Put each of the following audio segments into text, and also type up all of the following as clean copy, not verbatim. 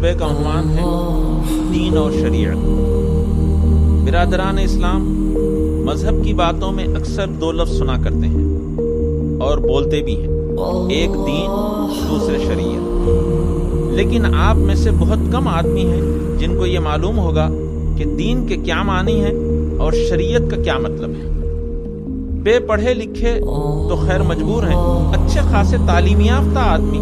خطبے کا عنوان ہے دین اور شریعت۔ برادران اسلام، مذہب کی باتوں میں اکثر دو لفظ سنا کرتے ہیں اور بولتے بھی ہیں، ایک دین، دوسرے شریعت۔ لیکن آپ میں سے بہت کم آدمی ہیں جن کو یہ معلوم ہوگا کہ دین کے کیا معنی ہیں اور شریعت کا کیا مطلب ہے۔ بے پڑھے لکھے تو خیر مجبور ہیں، اچھے خاصے تعلیم یافتہ آدمی،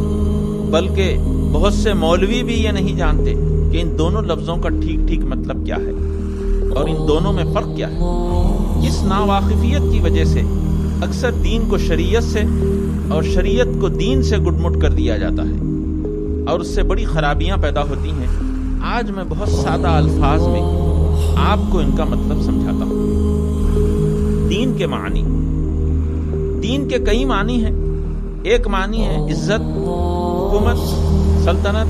بلکہ بہت سے مولوی بھی یہ نہیں جانتے کہ ان دونوں لفظوں کا ٹھیک مطلب کیا ہے اور ان دونوں میں فرق کیا ہے۔ اس ناواقفیت کی وجہ سے اکثر دین کو شریعت سے اور شریعت کو دین سے گڈمٹ کر دیا جاتا ہے اور اس سے بڑی خرابیاں پیدا ہوتی ہیں۔ آج میں بہت سادہ الفاظ میں آپ کو ان کا مطلب سمجھاتا ہوں۔ دین کے معنی، دین کے کئی معنی ہیں۔ ایک معنی ہے عزت، حکومت، سلطنت،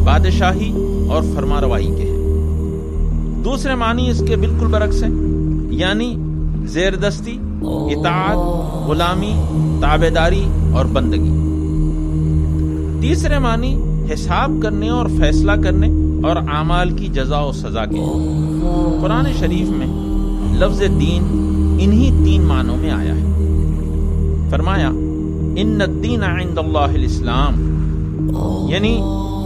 بادشاہی اور فرمانروائی کے ہیں۔ دوسرے معنی اس کے بالکل برعکس ہیں، یعنی زیر دستی، اطاعت، غلامی، تابعداری اور بندگی۔ تیسرے معنی حساب کرنے اور فیصلہ کرنے اور اعمال کی جزا و سزا کے ہیں۔ قرآن شریف میں لفظ دین انہی تین معنوں میں آیا ہے۔ فرمایا ان الدین عند اللہ الاسلام، یعنی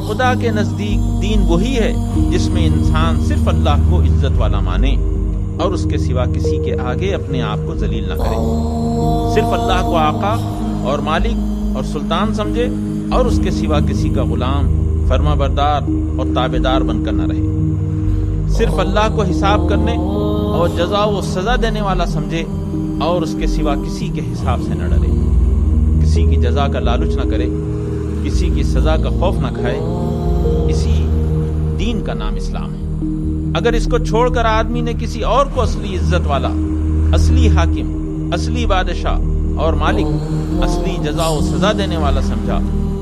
خدا کے نزدیک دین وہی ہے جس میں انسان صرف اللہ کو عزت والا مانے اور اس کے سوا کسی کے آگے اپنے آپ کو ذلیل نہ کرے، صرف اللہ کو آقا اور مالک اور سلطان سمجھے اور اس کے سوا کسی کا غلام، فرما بردار اور تابعدار بن کر نہ رہے، صرف اللہ کو حساب کرنے اور جزا و سزا دینے والا سمجھے اور اس کے سوا کسی کے حساب سے نہ ڈرے، کسی کی جزا کا لالچ نہ کرے، کسی کی سزا کا خوف نہ کھائے۔ اسی دین کا نام اسلام ہے۔ اگر اس کو چھوڑ کر آدمی نے کسی اور کو اصلی عزت والا، اصلی حاکم، اصلی بادشاہ اور مالک، اصلی جزا و سزا دینے والا سمجھا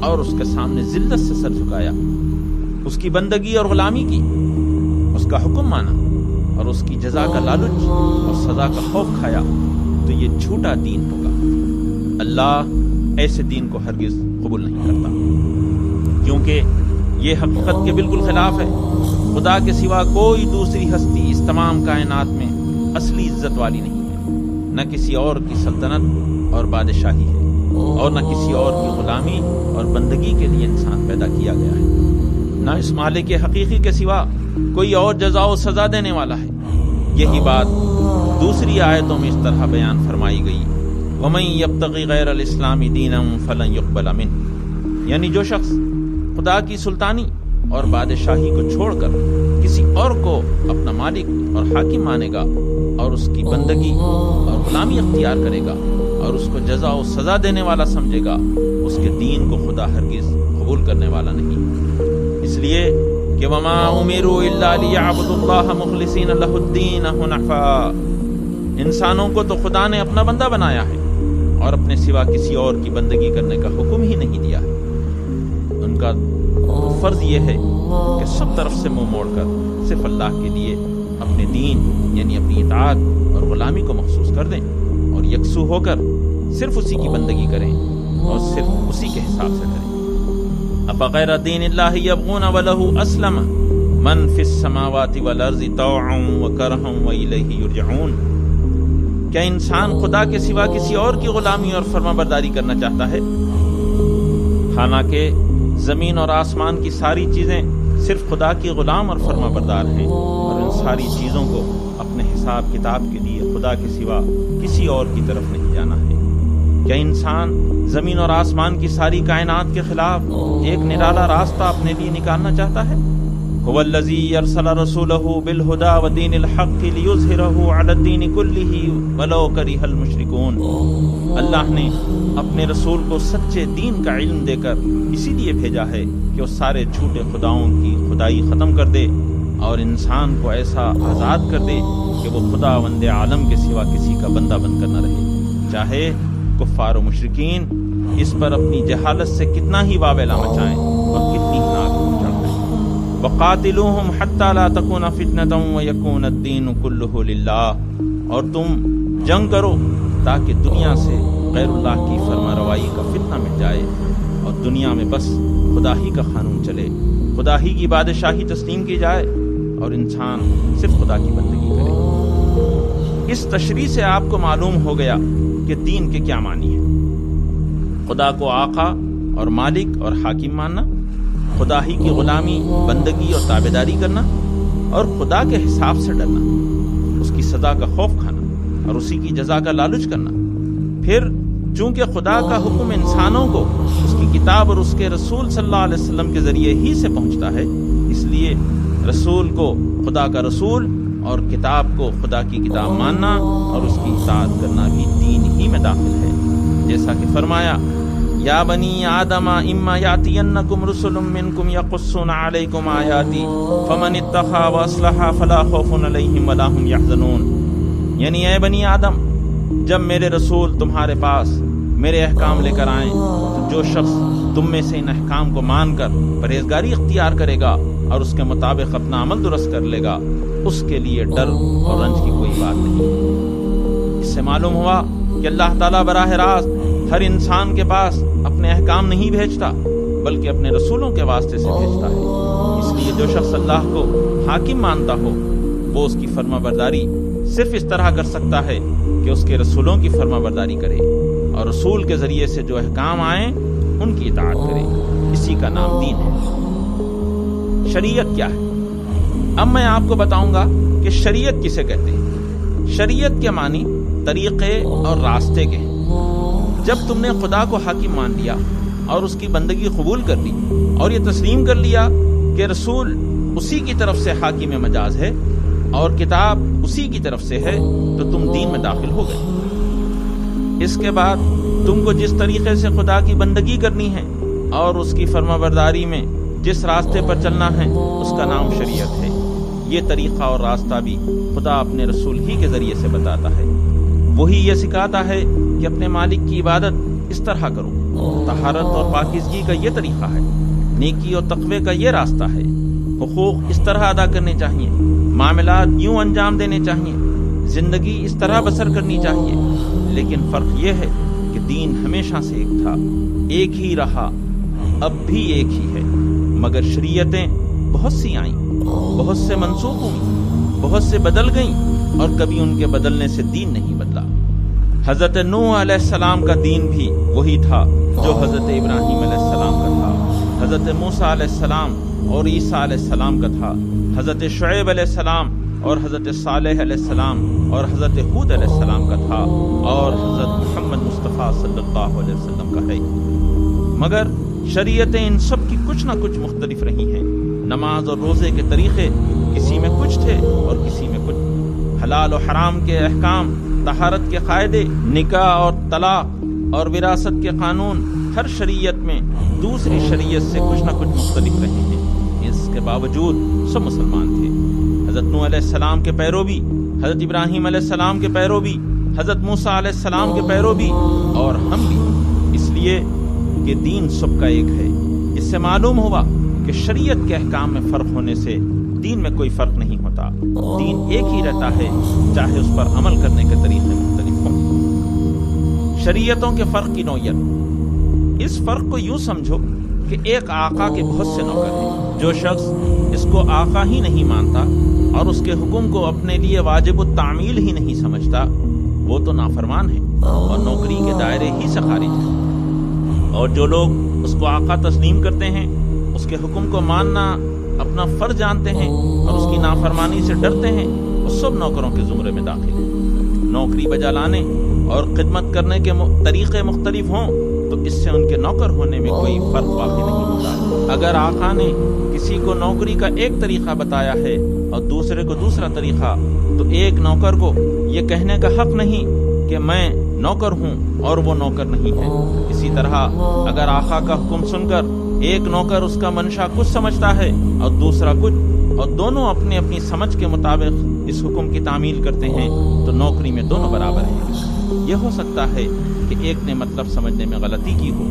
اور اس کے سامنے ذلت سے سر جھکایا، اس کی بندگی اور غلامی کی، اس کا حکم مانا اور اس کی جزا کا لالچ اور سزا کا خوف کھایا، تو یہ جھوٹا دین ہوگا۔ اللہ ایسے دین کو ہرگز قبول نہیں کرتا، کیونکہ یہ حقیقت کے بالکل خلاف ہے۔ خدا کے سوا کوئی دوسری ہستی اس تمام کائنات میں اصلی عزت والی نہیں ہے، نہ کسی اور کی سلطنت اور بادشاہی ہے اور نہ کسی اور کی غلامی اور بندگی کے لیے انسان پیدا کیا گیا ہے، نہ اس مالک حقیقی کے سوا کوئی اور جزا و سزا دینے والا ہے۔ یہی بات دوسری آیتوں میں اس طرح بیان فرمائی گئی، وَمَن يَبْتَغِ غَيْرَ الْإِسْلَامِ دِينًا فَلَن يُقْبَلَ مِنْهُ، یعنی جو شخص خدا کی سلطانی اور بادشاہی کو چھوڑ کر کسی اور کو اپنا مالک اور حاکم مانے گا اور اس کی بندگی اور غلامی اختیار کرے گا اور اس کو جزا و سزا دینے والا سمجھے گا، اس کے دین کو خدا ہرگز قبول کرنے والا نہیں۔ اس لیے کہ وما امروا الا ليعبدوا الله مخلصين له الدين حنفاء، انسانوں کو تو خدا نے اپنا بندہ بنایا ہے اور اپنے سوا کسی اور کی بندگی کرنے کا حکم ہی نہیں دیا ہے۔ ان کا فرض یہ ہے کہ سب طرف سے منہ موڑ کر صرف اللہ کے لیے اپنے دین یعنی اپنی اطاعت اور غلامی کو مخصوص کر دیں اور یکسو ہو کر صرف اسی کی بندگی کریں اور صرف اسی کے حساب سے کریں۔ افغیر دین اللہ یبغون وله اسلم من فی السماوات والارض طوعا وکرہا والیہ یرجعون، کیا انسان خدا کے سوا کسی اور کی غلامی اور فرما برداری کرنا چاہتا ہے؟ حالانکہ زمین اور آسمان کی ساری چیزیں صرف خدا کی غلام اور فرما بردار ہیں اور ان ساری چیزوں کو اپنے حساب کتاب کے لیے خدا کے سوا کسی اور کی طرف نہیں جانا ہے۔ کیا انسان زمین اور آسمان کی ساری کائنات کے خلاف ایک نرالا راستہ اپنے لیے نکالنا چاہتا ہے؟ هو الذی ارسل رسولہ بالہدی ودین الحق لیظہرہ علی الدین کلہ ولو کرہ المشرکون، اللہ نے اپنے رسول کو سچے دین کا علم دے کر اسی لیے بھیجا ہے کہ وہ سارے جھوٹے خداؤں کی خدائی ختم کر دے اور انسان کو ایسا آزاد کر دے کہ وہ خداوند عالم کے سوا کسی کا بندہ بن کر نہ رہے، چاہے کفار و مشرکین اس پر اپنی جہالت سے کتنا ہی واویلا مچائیں اور کتنی ہی ناک چڑھ دیں۔ وَقَاتِلُوهُمْ حَتَّى لَا تَكُونَ فِتْنَةٌ وَيَكُونَ الدِّينُ كُلُّهُ لِلَّهِ، اور تم جنگ کرو تاکہ دنیا سے غیر اللہ کی فرما روائی کا فتنہ مٹ جائے اور دنیا میں بس خدا ہی کا قانون چلے، خدا ہی کی بادشاہی تسلیم کی جائے اور انسان صرف خدا کی بندگی کرے۔ اس تشریح سے آپ کو معلوم ہو گیا کہ دین کے کیا معنی ہے۔ خدا کو آقا اور مالک اور حاکم ماننا، خدا ہی کی غلامی، بندگی اور تابعداری کرنا، اور خدا کے حساب سے ڈرنا، اس کی سزا کا خوف کھانا اور اسی کی جزا کا لالچ کرنا۔ پھر چونکہ خدا کا حکم انسانوں کو اس کی کتاب اور اس کے رسول صلی اللہ علیہ وسلم کے ذریعے ہی سے پہنچتا ہے، اس لیے رسول کو خدا کا رسول اور کتاب کو خدا کی کتاب ماننا اور اس کی اطاعت کرنا بھی دین ہی میں داخل ہے۔ جیسا کہ فرمایا، یا بنی آدم اما یاتینکم رسل منکم یقصون علیکم آیاتی فمن اتقی واصلح فلا خوف علیہم ولا هم یحزنون، یعنی اے بنی آدم، جب میرے رسول تمہارے پاس میرے احکام لے کر آئیں تو جو شخص تم میں سے ان احکام کو مان کر پرہیزگاری اختیار کرے گا اور اس کے مطابق اپنا عمل درست کر لے گا، اس کے لیے ڈر اور رنج کی کوئی بات نہیں۔ اس سے معلوم ہوا کہ اللہ تعالیٰ براہ راست ہر انسان کے پاس اپنے احکام نہیں بھیجتا بلکہ اپنے رسولوں کے واسطے سے بھیجتا ہے۔ اس لیے جو شخص اللہ کو حاکم مانتا ہو وہ اس کی فرما برداری صرف اس طرح کر سکتا ہے کہ اس کے رسولوں کی فرما برداری کرے اور رسول کے ذریعے سے جو احکام آئیں ان کی اطاعت کرے۔ اسی کا نام دین ہے۔ شریعت کیا ہے؟ اب میں آپ کو بتاؤں گا کہ شریعت کسے کہتے ہیں۔ شریعت کے معنی طریقے اور راستے کے ہیں۔ جب تم نے خدا کو حاکم مان لیا اور اس کی بندگی قبول کر لی اور یہ تسلیم کر لیا کہ رسول اسی کی طرف سے حاکم مجاز ہے اور کتاب اسی کی طرف سے ہے تو تم دین میں داخل ہو گئے۔ اس کے بعد تم کو جس طریقے سے خدا کی بندگی کرنی ہے اور اس کی فرما برداری میں جس راستے پر چلنا ہے اس کا نام شریعت ہے۔ یہ طریقہ اور راستہ بھی خدا اپنے رسول ہی کے ذریعے سے بتاتا ہے۔ وہی یہ سکھاتا ہے کہ اپنے مالک کی عبادت اس طرح کرو، طہارت اور پاکیزگی کا یہ طریقہ ہے، نیکی اور تقوی کا یہ راستہ ہے، حقوق اس طرح ادا کرنے چاہیے، معاملات یوں انجام دینے چاہیے، زندگی اس طرح بسر کرنی چاہیے۔ لیکن فرق یہ ہے کہ دین ہمیشہ سے ایک تھا، ایک ہی رہا، اب بھی ایک ہی ہے، مگر شریعتیں بہت سی آئیں، بہت سے منسوخ ہوئیں، بہت سے بدل گئیں اور کبھی ان کے بدلنے سے دین نہیں بدلا۔ حضرت نوح علیہ السلام کا دین بھی وہی تھا جو حضرت ابراہیم علیہ السلام کا تھا، حضرت موسیٰ علیہ السلام اور عیسیٰ علیہ السلام کا تھا، حضرت شعیب علیہ السلام اور حضرت صالح علیہ السلام اور حضرت ہود علیہ السلام کا تھا اور حضرت محمد مصطفیٰ صلی اللہ علیہ وسلم کا ہے۔ مگر شریعتیں ان سب کی کچھ نہ کچھ مختلف رہی ہیں۔ نماز اور روزے کے طریقے کسی میں کچھ تھے اور کسی میں کچھ، حلال و حرام کے احکام، طہارت کے قاعدے، نکاح اور طلاق اور وراثت کے قانون ہر شریعت میں دوسری شریعت سے کچھ نہ کچھ مختلف رہے ہیں۔ اس کے باوجود سب مسلمان تھے۔ حضرت نوح علیہ السلام کے پیرو بھی، حضرت ابراہیم علیہ السلام کے پیرو بھی، حضرت موسیٰ علیہ السلام کے پیرو بھی اور ہم بھی، اس لیے کہ دین سب کا ایک ہے۔ اس سے معلوم ہوا کہ شریعت کے احکام میں فرق ہونے سے دین میں کوئی فرق نہیں ہوتا، دین ایک ہی رہتا ہے چاہے اس پر عمل کرنے کے طریقے مختلف ہوں۔ شریعتوں کے فرق کی نوعیت، اس فرق کو یوں سمجھو کہ ایک آقا کے بہت سے نوکر ہیں۔ جو شخص اس کو آقا ہی نہیں مانتا اور اس کے حکم کو اپنے لیے واجب التعمیل ہی نہیں سمجھتا وہ تو نافرمان ہے اور نوکری کے دائرے ہی سے خارج ہے۔ اور جو لوگ اس کو آقا تسلیم کرتے ہیں، اس کے حکم کو ماننا اپنا فرض جانتے ہیں اور اس کی نافرمانی سے ڈرتے ہیں، وہ سب نوکروں کے زمرے میں داخل ہیں۔ نوکری بجا لانے اور خدمت کرنے کے طریقے مختلف ہوں تو اس سے ان کے نوکر ہونے میں کوئی فرق واقع نہیں ہوتا۔ اگر آقا نے کسی کو نوکری کا ایک طریقہ بتایا ہے اور دوسرے کو دوسرا طریقہ، تو ایک نوکر کو یہ کہنے کا حق نہیں کہ میں نوکر ہوں اور وہ نوکر نہیں ہے۔ اسی طرح اگر آقا کا حکم سن کر ایک نوکر اس کا منشا کچھ سمجھتا ہے اور دوسرا کچھ، اور دونوں اپنی اپنی سمجھ کے مطابق اس حکم کی تعمیل کرتے ہیں تو نوکری میں دونوں برابر ہیں۔ یہ ہو سکتا ہے کہ ایک نے مطلب سمجھنے میں غلطی کی ہو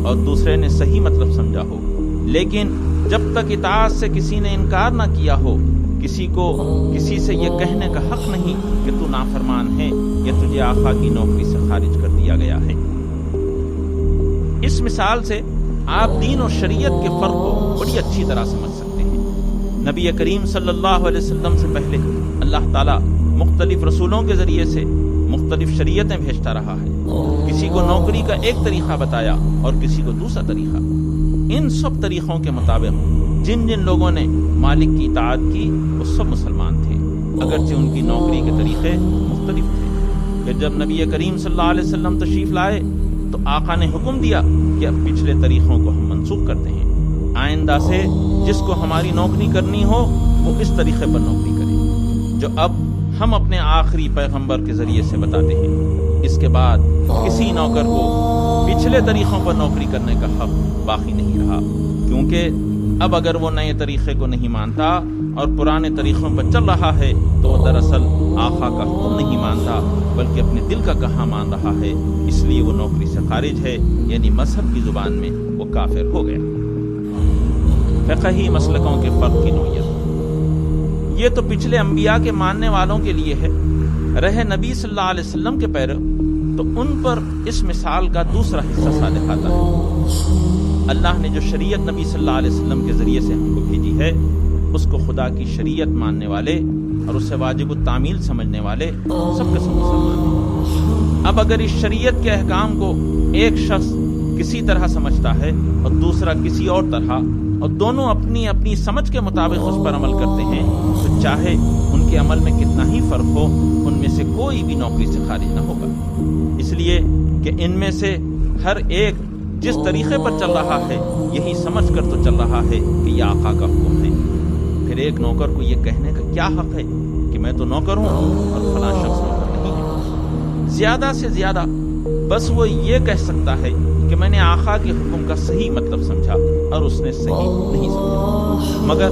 اور دوسرے نے صحیح مطلب سمجھا ہو، لیکن جب تک اطاعت سے کسی نے انکار نہ کیا ہو، کسی کو کسی سے یہ کہنے کا حق نہیں کہ تو نافرمان ہے یا تجھے آقا کی نوکری سے خارج کر دیا گیا ہے۔ اس مثال سے آپ دین اور شریعت کے فرق کو بڑی اچھی طرح سمجھ سکتے ہیں۔ نبی کریم صلی اللہ علیہ وسلم سے پہلے اللہ تعالیٰ مختلف رسولوں کے ذریعے سے مختلف شریعتیں بھیجتا رہا ہے۔ کسی کو نوکری کا ایک طریقہ بتایا اور کسی کو دوسرا طریقہ۔ ان سب طریقوں کے مطابق جن جن لوگوں نے مالک کی اطاعت کی وہ سب مسلمان تھے، اگرچہ ان کی نوکری کے طریقے مختلف تھے۔ پھر جب نبی کریم صلی اللہ علیہ وسلم تشریف لائے تو آقا نے حکم دیا کہ اب پچھلے طریقوں کو ہم منسوخ کرتے ہیں، آئندہ سے جس کو ہماری نوکری کرنی ہو وہ اس طریقے پر نوکری کرے جو اب ہم اپنے آخری پیغمبر کے ذریعے سے بتاتے ہیں۔ اس کے بعد کسی نوکر کو پچھلے طریقوں پر نوکری کرنے کا حق باقی نہیں رہا، کیونکہ اب اگر وہ نئے طریقے کو نہیں مانتا اور پرانے طریقوں پر چل رہا ہے تو وہ دراصل آقا کا حکم نہیں مانتا بلکہ اپنے دل کا کہا مان رہا ہے، اس لیے وہ نوکری سے خارج ہے، یعنی مذہب کی زبان میں وہ کافر ہو گیا۔ فقہی مسلکوں کے فرق کی نوعیت، یہ تو پچھلے انبیاء کے ماننے والوں کے لیے ہے۔ رہے نبی صلی اللہ علیہ وسلم کے پیرو تو ان پر اس مثال کا دوسرا حصہ صادق آتا ہے۔ اللہ نے جو شریعت نبی صلی اللہ علیہ وسلم کے ذریعے سے ہم کو بھیجی ہے اس کو خدا کی شریعت ماننے والے اور اسے واجب التعمیل سمجھنے والے سب کے سب مسلمان ہیں۔ اب اگر اس شریعت کے احکام کو ایک شخص کسی طرح سمجھتا ہے اور دوسرا کسی اور طرح، اور دونوں اپنی اپنی سمجھ کے مطابق اس پر عمل کرتے ہیں، تو چاہے ان کے عمل میں کتنا ہی فرق ہو ان میں سے کوئی بھی نوکری سے خارج نہ ہوگا، اس لیے کہ ان میں سے ہر ایک جس طریقے پر چل رہا ہے یہی سمجھ کر تو چل رہا ہے کہ یہ آقا کا حکم ہے۔ پھر ایک نوکر کو یہ کہنے کا کیا حق ہے کہ میں تو نوکر ہوں اور فلاں شخص نوکر نہیں ہے؟ زیادہ سے زیادہ بس وہ یہ کہہ سکتا ہے کہ میں نے آقا کے حکم کا صحیح مطلب سمجھا اور اس نے صحیح نہیں سمجھا، مگر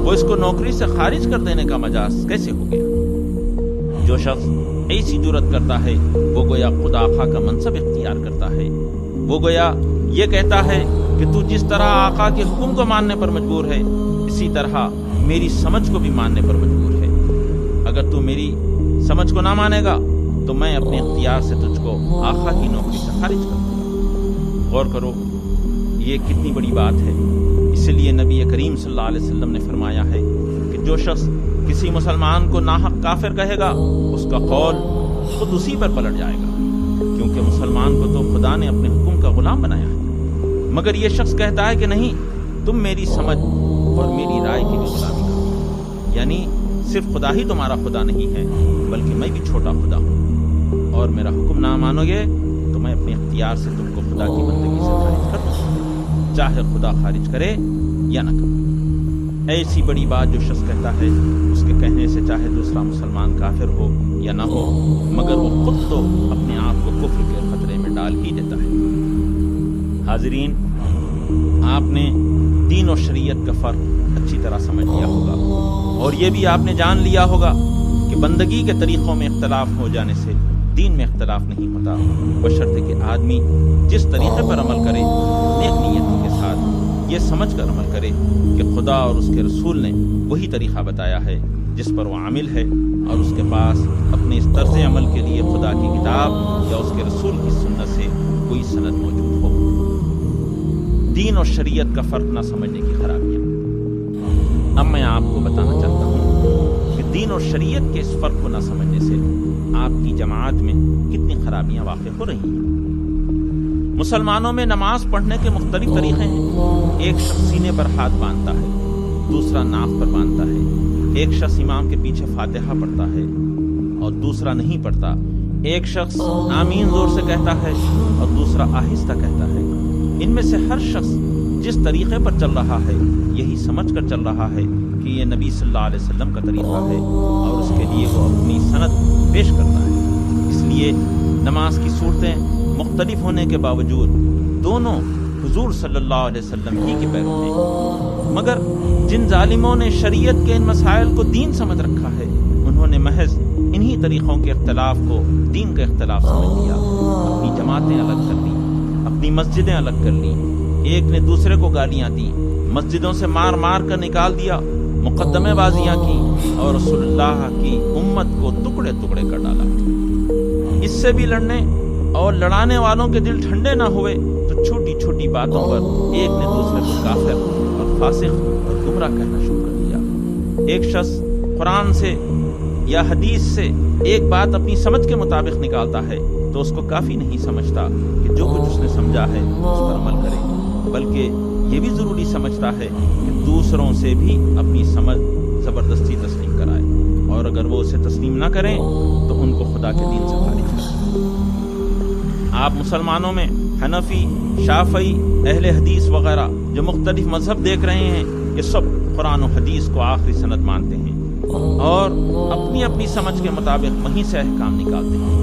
وہ اس کو نوکری سے خارج کر دینے کا مجاز کیسے ہو گیا؟ جو شخص ایسی جرت کرتا ہے وہ گویا خود آقا کا منصب اختیار کرتا ہے، وہ گویا یہ کہتا ہے کہ تو جس طرح آقا کے حکم کو ماننے پر مجبور ہے اسی طرح میری سمجھ کو بھی ماننے پر مجبور ہے۔ اگر تو میری سمجھ کو نہ مانے گا تو میں اپنے اختیار سے تجھ کو آقا کی نوکری سے خارج کر دوں گا۔ غور کرو یہ کتنی بڑی بات ہے۔ اس لیے نبی کریم صلی اللہ علیہ وسلم نے فرمایا ہے کہ جو شخص کسی مسلمان کو ناحق کافر کہے گا اس کا قول خود اسی پر پلٹ جائے گا، کیونکہ مسلمان کو تو خدا نے اپنے حکم کا غلام بنایا ہے، مگر یہ شخص کہتا ہے کہ نہیں تم میری سمجھ اور میری رائے کی بھی غلامی کرو، یعنی صرف خدا ہی تمہارا خدا نہیں ہے بلکہ میں بھی چھوٹا خدا ہوں، اور میرا حکم نہ مانو گے تو میں اپنے اختیار سے تم کو خدا کی بندگی سے خارج کر دوں، چاہے خدا خارج کرے یا نہ کرے۔ ایسی بڑی بات جو شخص کہتا ہے اس کے کہنے سے چاہے دوسرا مسلمان کافر ہو یا نہ ہو مگر وہ خود تو اپنے آپ کو کفر کے خطرے میں ڈال ہی دیتا ہے۔ حاضرین، آپ نے دین اور شریعت کا فرق اچھی طرح سمجھ لیا ہوگا، اور یہ بھی آپ نے جان لیا ہوگا کہ بندگی کے طریقوں میں اختلاف ہو جانے سے دین میں اختلاف نہیں ہوتا، بشرطے کہ آدمی جس طریقے پر عمل کرے نیک نیت کے ساتھ یہ سمجھ کر عمل کرے کہ خدا اور اس کے رسول نے وہی طریقہ بتایا ہے جس پر وہ عامل ہے، اور اس کے پاس اپنے اس طرز عمل کے لیے خدا کی کتاب یا اس کے رسول کی سنت سے کوئی سند موجود ہو۔ دین اور شریعت کا فرق نہ سمجھنے کی خرابیاں۔ اب میں آپ کو بتانا چاہتا ہوں کہ دین اور شریعت کے اس فرق کو نہ سمجھنے سے آپ کی جماعت میں کتنی خرابیاں واقع ہو رہی ہیں۔ مسلمانوں میں نماز پڑھنے کے مختلف طریقے ہیں۔ ایک شخص سینے پر ہاتھ باندھتا ہے، دوسرا ناف پر باندھتا ہے، ایک شخص امام کے پیچھے فاتحہ پڑھتا ہے اور دوسرا نہیں پڑھتا، ایک شخص آمین زور سے کہتا ہے اور دوسرا آہستہ کہتا ہے۔ ان میں سے ہر شخص جس طریقے پر چل رہا ہے یہی سمجھ کر چل رہا ہے کہ یہ نبی صلی اللہ علیہ وسلم کا طریقہ ہے، اور اس کے لیے وہ اپنی سند پیش کرتا ہے۔ اس لیے نماز کی صورتیں مختلف ہونے کے باوجود دونوں حضور صلی اللہ علیہ وسلم ہی کے پیرو ہیں، مگر جن ظالموں نے شریعت کے ان مسائل کو دین سمجھ رکھا ہے انہوں نے محض انہی طریقوں کے اختلاف کو دین کا اختلاف سمجھ لیا، اپنی جماعتیں الگ کر لی، اپنی مسجدیں الگ کر لی، ایک نے دوسرے کو گالیاں دی، مسجدوں سے مار مار کر نکال دیا، مقدمے بازیاں کی اور رسول اللہ کی امت کو ٹکڑے ٹکڑے کر ڈالا۔ اس سے بھی لڑنے اور لڑانے والوں کے دل ٹھنڈے نہ ہوئے تو چھوٹی چھوٹی باتوں پر ایک نے دوسرے کو کافر اور فاسق اور گمراہ کہنا شروع کر دیا۔ ایک شخص قرآن سے یا حدیث سے ایک بات اپنی سمجھ کے مطابق نکالتا ہے تو اس کو کافی نہیں سمجھتا کہ جو کچھ اس نے سمجھا ہے اس پر عمل کرے، بلکہ یہ بھی ضروری سمجھتا ہے کہ دوسروں سے بھی اپنی سمجھ زبردستی تسلیم کرائے، اور اگر وہ اسے تسلیم نہ کریں تو ان کو خدا کے دین سے خارج کریں۔ آپ مسلمانوں میں حنفی، شافعی، اہل حدیث وغیرہ جو مختلف مذہب دیکھ رہے ہیں، یہ سب قرآن و حدیث کو آخری سند مانتے ہیں اور اپنی اپنی سمجھ کے مطابق وہیں سے احکام نکالتے ہیں۔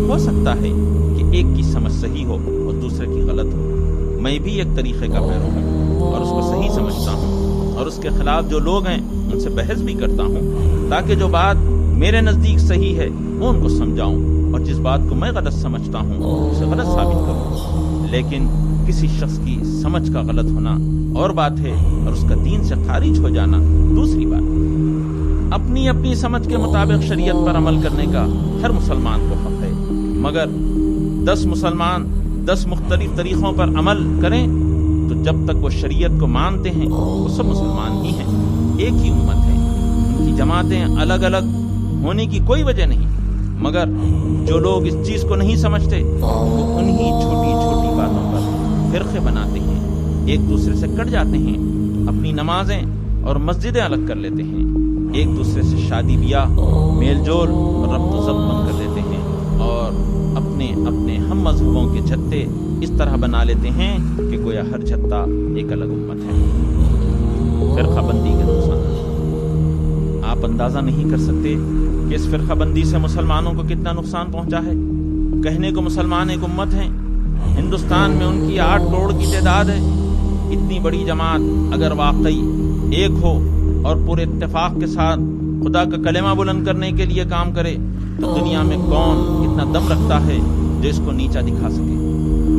ہو سکتا ہے کہ ایک کی سمجھ صحیح ہو اور دوسرے کی غلط ہو۔ میں بھی ایک طریقے کا پیرو ہوں اور اس کو صحیح سمجھتا ہوں، اور اس کے خلاف جو لوگ ہیں ان سے بحث بھی کرتا ہوں تاکہ جو بات میرے نزدیک صحیح ہے وہ ان کو سمجھاؤں، اور جس بات کو میں غلط سمجھتا ہوں اسے غلط ثابت کروں۔ لیکن کسی شخص کی سمجھ کا غلط ہونا اور بات ہے اور اس کا دین سے خارج ہو جانا دوسری بات ہے۔ اپنی اپنی سمجھ کے مطابق شریعت پر عمل کرنے کا ہر مسلمان کو حق ہے، مگر 10 مسلمان 10 مختلف طریقوں پر عمل کریں تو جب تک وہ شریعت کو مانتے ہیں وہ سب مسلمان ہی ہیں، ایک ہی امت ہے۔ ان کی جماعتیں الگ الگ ہونے کی کوئی وجہ نہیں، مگر جو لوگ اس چیز کو نہیں سمجھتے وہ انہی چھوٹی چھوٹی باتوں پر فرقے بناتے ہیں، ایک دوسرے سے کٹ جاتے ہیں، اپنی نمازیں اور مسجدیں الگ کر لیتے ہیں، ایک دوسرے سے شادی بیاہ، میل جول اور ربط و ضبط بند کر دیتے ہیں، اور اپنے اپنے ہم مذہبوں کے جھتے اس طرح بنا لیتے ہیں کہ گویا ہر جھتا ایک الگ امت ہے۔ فرقہ بندی کے نقصان آپ اندازہ نہیں کر سکتے کہ اس فرقہ بندی سے مسلمانوں کو کتنا نقصان پہنچا ہے۔ کہنے کو مسلمان ایک امت ہیں، ہندوستان میں ان کی 8 کروڑ کی تعداد ہے۔ اتنی بڑی جماعت اگر واقعی ایک ہو اور پورے اتفاق کے ساتھ خدا کا کلمہ بلند کرنے کے لیے کام کرے تو دنیا میں کون اتنا دم رکھتا ہے جو اس کو نیچا دکھا سکے؟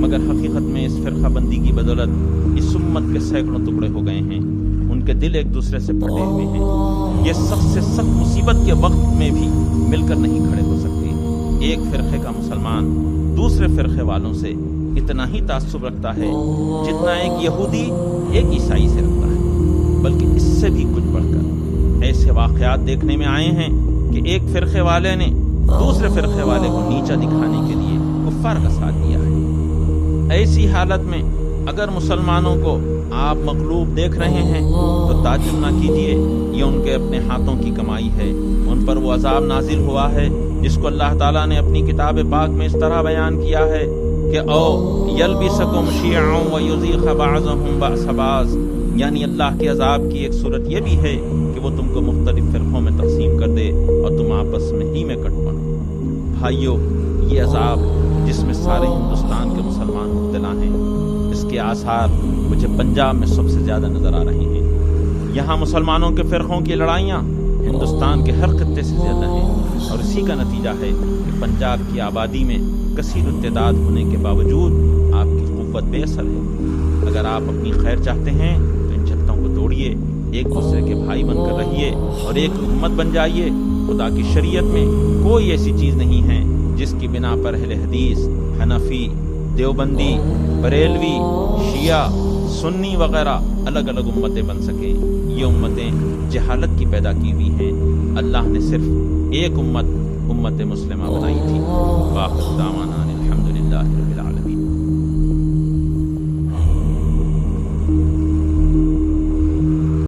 مگر حقیقت میں اس فرقہ بندی کی بدولت اس امت کے سینکڑوں ٹکڑے ہو گئے ہیں، ان کے دل ایک دوسرے سے پھٹے ہوئے ہیں۔ یہ سخت سے سخت مصیبت کے وقت میں بھی مل کر نہیں کھڑے ہو سکتے۔ ایک فرقے کا مسلمان دوسرے فرقے والوں سے اتنا ہی تعصب رکھتا ہے جتنا ایک یہودی ایک عیسائی سے رکھتا ہے، بلکہ اس سے بھی کچھ بڑھ کر ایسے واقعات دیکھنے میں آئے ہیں کہ ایک فرقے والے نے دوسرے فرقے والے کو نیچا دکھانے کے لیے کفار کا ساتھ دیا ہے۔ ایسی حالت میں اگر مسلمانوں کو آپ مغلوب دیکھ رہے ہیں تو تعجب نہ کیجیے، یہ ان کے اپنے ہاتھوں کی کمائی ہے۔ ان پر وہ عذاب نازل ہوا ہے جس کو اللہ تعالیٰ نے اپنی کتاب پاک میں اس طرح بیان کیا ہے کہ او یلبسکم شیعا ویذیق بعضکم بأس بعض، یعنی اللہ کے عذاب کی ایک صورت یہ بھی ہے کہ وہ تم کو مختلف فرقوں میں تقسیم کر دے اور تم آپس میں ہی میں کٹ پڑو۔ بھائیو، یہ عذاب جس میں سارے ہندوستان کے مسلمان مبتلا ہیں، اس کے آثار مجھے پنجاب میں سب سے زیادہ نظر آ رہے ہیں۔ یہاں مسلمانوں کے فرقوں کی لڑائیاں ہندوستان کے ہر خطے سے زیادہ ہیں، اور اسی کا نتیجہ ہے کہ پنجاب کی آبادی میں کثیر التعداد ہونے کے باوجود آپ کی قوت بے اثر ہے۔ اگر آپ اپنی خیر چاہتے ہیں تو ان جھتوں کو توڑیے، ایک دوسرے کے بھائی بن کر رہیے اور ایک امت بن جائیے۔ خدا کی شریعت میں کوئی ایسی چیز نہیں ہے جس کی بنا پر اہل حدیث، حنفی، دیوبندی، بریلوی، شیعہ، سنی وغیرہ الگ الگ امتیں بن سکیں۔ یہ امتیں جہالت کی پیدا کی ہوئی ہیں۔ اللہ نے صرف ایک امت مسلمہ بنائی تھی۔ واخر دعوانا الحمدللہ۔